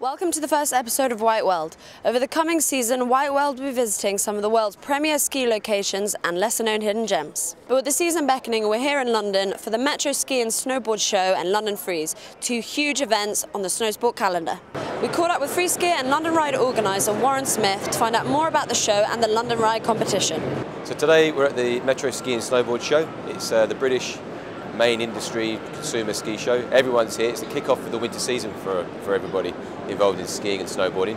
Welcome to the first episode of White World. Over the coming season, White World will be visiting some of the world's premier ski locations and lesser-known hidden gems. But with the season beckoning, we're here in London for the Metro Ski and Snowboard Show and London Freeze, two huge events on the snowsport calendar. We caught up with Free Skier and London Ride organiser Warren Smith to find out more about the show and the London Ride competition. So today we're at the Metro Ski and Snowboard Show. It's the British main industry consumer ski show. Everyone's here. It's the kick-off of the winter season for everybody involved in skiing and snowboarding.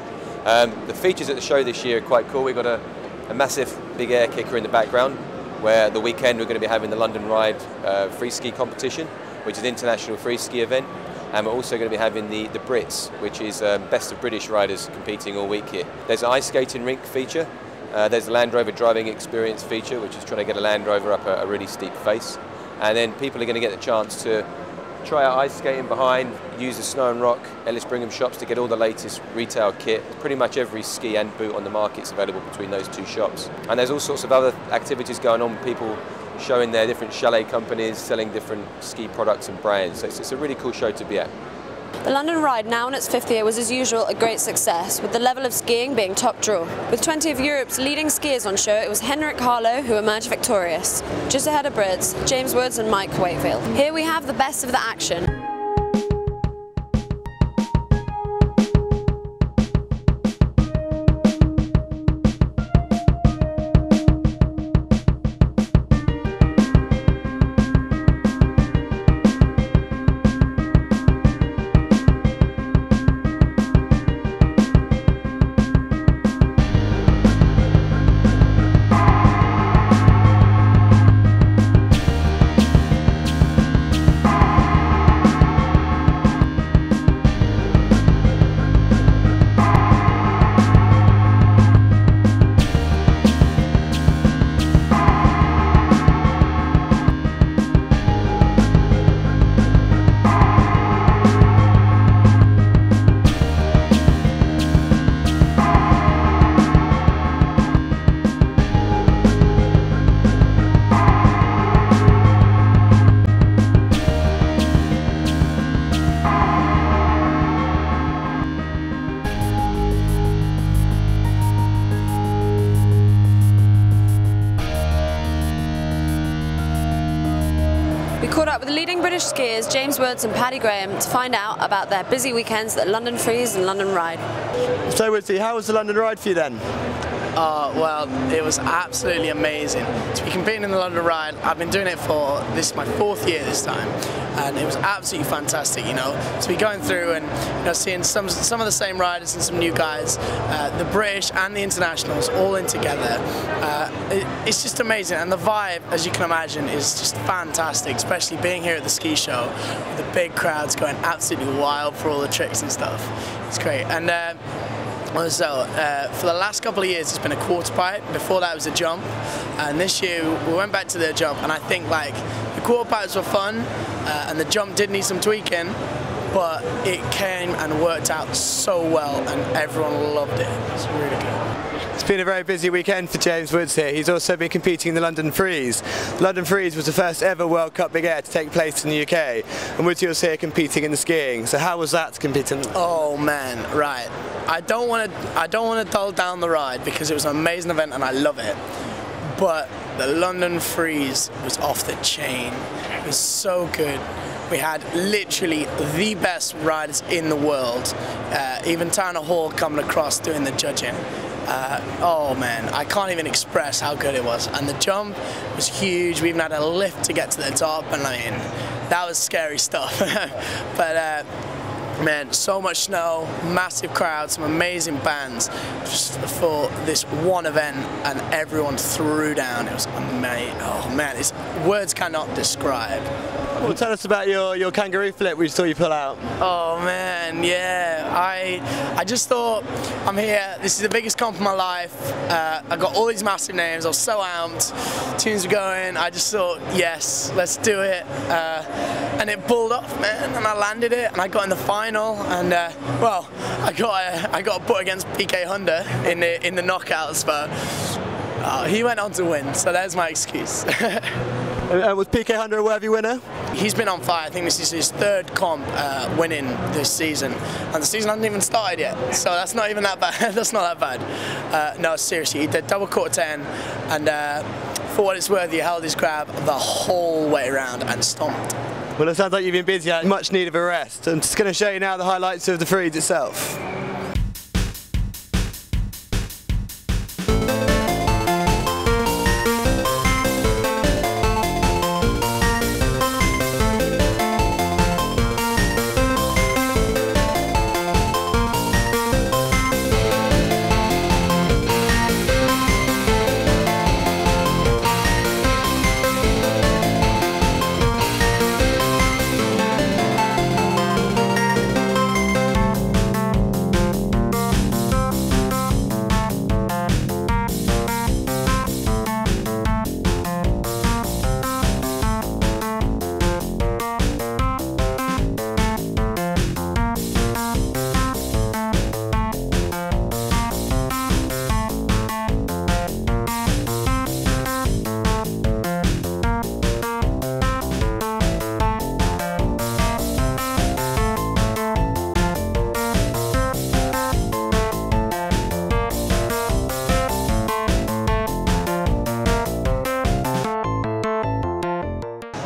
The features at the show this year are quite cool. We've got a massive big air kicker in the background, where the weekend we're going to be having the London Ride free ski competition, which is an international free ski event. And we're also going to be having the Brits, which is best of British riders competing all week here. There's an ice skating rink feature. There's the Land Rover driving experience feature, which is trying to get a Land Rover up a really steep face. And then people are going to get the chance to try out ice skating behind, use the Snow and Rock Ellis Brigham shops to get all the latest retail kit. Pretty much every ski and boot on the market is available between those two shops. And there's all sorts of other activities going on, people showing their different chalet companies, selling different ski products and brands. So it's a really cool show to be at. The London Ride, now in its 5th year, was as usual a great success, with the level of skiing being top draw. With 20 of Europe's leading skiers on show, it was Henrik Harlow who emerged victorious. Just ahead of Brits, James Woods and Mike Wakefield. Here we have the best of the action. We caught up with the leading British skiers, James Woods and Paddy to find out about their busy weekends at London Freeze and London Ride. So Woodsy, how was the London Ride for you then? Well, it was absolutely amazing. To be competing in the London Ride, I've been doing it for, this is my 4th year this time, and it was absolutely fantastic, you know, to be going through and seeing some of the same riders and some new guys, the British and the internationals all in together. It's just amazing, and the vibe, as you can imagine, is just fantastic, especially being here at the ski show with the big crowds going absolutely wild for all the tricks and stuff. It's great. And so, for the last couple of years it's been a quarter pipe. Before that was a jump, and this year we went back to the jump, and I think like the quarter pipes were fun and the jump did need some tweaking, but it came and worked out so well and everyone loved it. It's really good. It's been a very busy weekend for James Woods here. He's also been competing in the London Freeze. London Freeze was the first ever World Cup Big Air to take place in the UK, and Woodsy was here competing in the skiing. So how was that competing? Oh man, right. I don't want to dull down the ride because it was an amazing event and I love it. But the London Freeze was off the chain. It was so good. We had literally the best riders in the world. Even Tana Hall coming across doing the judging. Oh man, I can't even express how good it was. And the jump was huge. We even had a lift to get to the top, and I mean, that was scary stuff. But man, so much snow, massive crowds, some amazing bands just for this one event, and everyone threw down. It was amazing. Oh man, words cannot describe. Well, tell us about your kangaroo flip we saw you pull out. Oh man, yeah. I just thought, I'm here, this is the biggest comp of my life. I got all these massive names, I was so amped, tunes were going, I just thought, yes, let's do it. And it pulled off, man, and I landed it, and I got in the final, and well, I got a put against PK Honda in the knockouts, but he went on to win, so there's my excuse. Was PK Honda a worthy winner? he's been on fire. I think this is his third comp winning this season, and the season hasn't even started yet, so that's not even that bad. That's not that bad. No, seriously, he did double quarter 10, and for what it's worth, he held his grab the whole way around and stomped. Well, it sounds like you've been busy, much need of a rest. I'm just going to show you now the highlights of the freeze itself.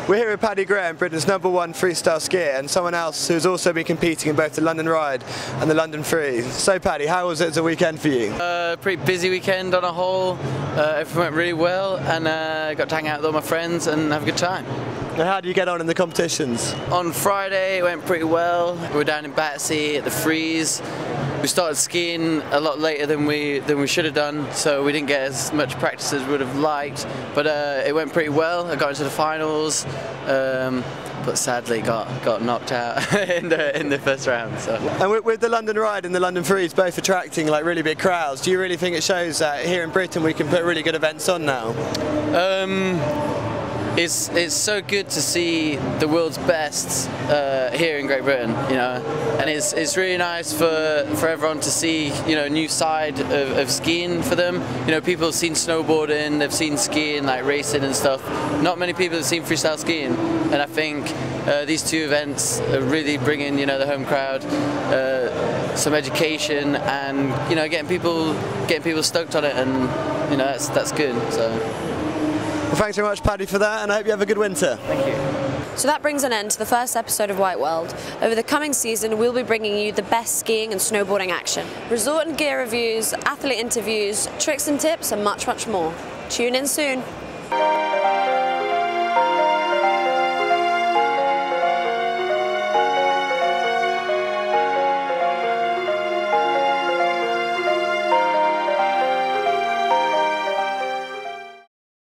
We're here with Paddy Graham, Britain's #1 freestyle skier, and someone else who's also been competing in both the London Ride and the London Freeze. So Paddy, how was it as a weekend for you? Pretty busy weekend on a whole. Everything went really well, and got to hang out with all my friends and have a good time. And how do you get on in the competitions? On Friday it went pretty well. We were down in Battersea at the Freeze. We started skiing a lot later than we should have done, so we didn't get as much practice as we would have liked. But it went pretty well. I got into the finals, but sadly got knocked out in the first round. So. And with the London Ride and the London Freeze both attracting like really big crowds, do you really think it shows that here in Britain we can put really good events on now? It's so good to see the world's best here in Great Britain, you know, and it's really nice for everyone to see, you know, a new side of skiing for them. You know, people have seen snowboarding, they've seen skiing, like racing and stuff. Not many people have seen freestyle skiing, and I think these two events are really bringing, you know, the home crowd some education, and you know, getting people stoked on it, and you know, that's good. So. Well, thanks very much, Paddy, for that, and I hope you have a good winter. Thank you. So that brings an end to the first episode of White World. Over the coming season, we'll be bringing you the best skiing and snowboarding action, resort and gear reviews, athlete interviews, tricks and tips, and much, much more. Tune in soon.